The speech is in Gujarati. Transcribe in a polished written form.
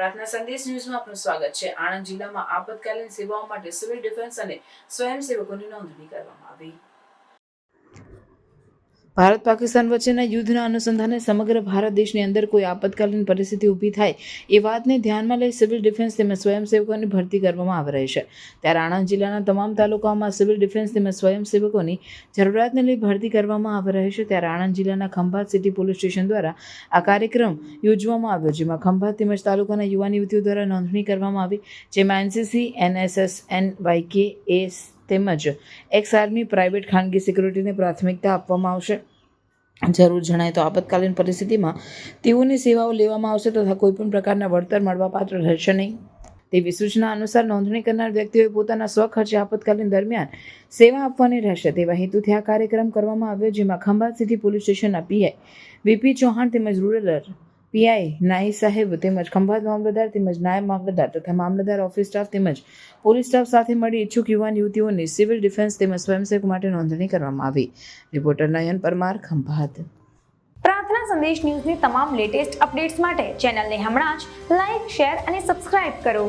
પ્રાર્થના સંદેશ ન્યૂઝમાં આપનું સ્વાગત છે। આણંદ જિલ્લામાં આપતકાલીન સેવાઓ માટે સિવિલ ડિફેન્સ અને સ્વયંસેવકોની નોંધણી કરવામાં આવી। ભારત પાકિસ્તાન વચ્ચેના યુદ્ધના અનુસંધાને સમગ્ર ભારત દેશની અંદર કોઈ આપતકાલીન પરિસ્થિતિ ઊભી થાય એ વાતને ધ્યાનમાં લઈ સિવિલ ડિફેન્સ તેમજ સ્વયંસેવકોની ભરતી કરવામાં આવી રહી છે। ત્યારે આણંદ જિલ્લાના તમામ તાલુકાઓમાં સિવિલ ડિફેન્સ તેમજ સ્વયંસેવકોની જરૂરિયાતને લઈ ભરતી કરવામાં આવી રહી છે। ત્યારે આણંદ જિલ્લાના ખંભાત સિટી પોલીસ સ્ટેશન દ્વારા આ કાર્યક્રમ યોજવામાં આવ્યો, જેમાં ખંભાત તેમજ તાલુકાના યુવાન યુવતીઓ દ્વારા નોંધણી કરવામાં આવી, જેમાં એનસીસી, એનએસએસ, એનવાયકે, એસ તેમજ એક્સ આર્મી, પ્રાઇવેટ, ખાનગી સિક્યુરિટીને પ્રાથમિકતા આપવામાં આવશે। જરૂર જણાય તો આપતકાલીન પરિસ્થિતિમાં તેઓની સેવાઓ લેવામાં આવશે તથા કોઈપણ પ્રકારના વળતર મળવાપાત્ર રહેશે નહીં તેવી સૂચના અનુસાર નોંધણી કરનાર વ્યક્તિઓએ પોતાના સ્વખર્ચે આપતકાલીન દરમિયાન સેવા આપવાની રહેશે તેવા હેતુથી આ કાર્યક્રમ કરવામાં આવ્યો, જેમાં ખંભાત સિટી પોલીસ સ્ટેશનના પીઆઈ વીપી ચૌહાણ તેમજ રૂરલ પીઆઈ નાઈ સાહેબ તેમજ ખંભાત મામલતદાર તેમજ નાયબ મામલતદાર તથા મામલતદાર ઓફિસ સ્ટાફ તેમજ પોલીસ સ્ટાફ સાથે મળી ઈચ્છુક યુવાન યુવતીઓની સિવિલ ડિફેન્સ તેમજ સ્વયંસેવક માટે નોંધણી કરવામાં આવી। રિપોર્ટર નયન પરમાર, ખંભાત। પ્રાર્થના સંદેશ ન્યૂઝની તમામ લેટેસ્ટ અપડેટ્સ માટે ચેનલને હમણાં જ લાઈક, શેર અને સબસ્ક્રાઇબ કરો।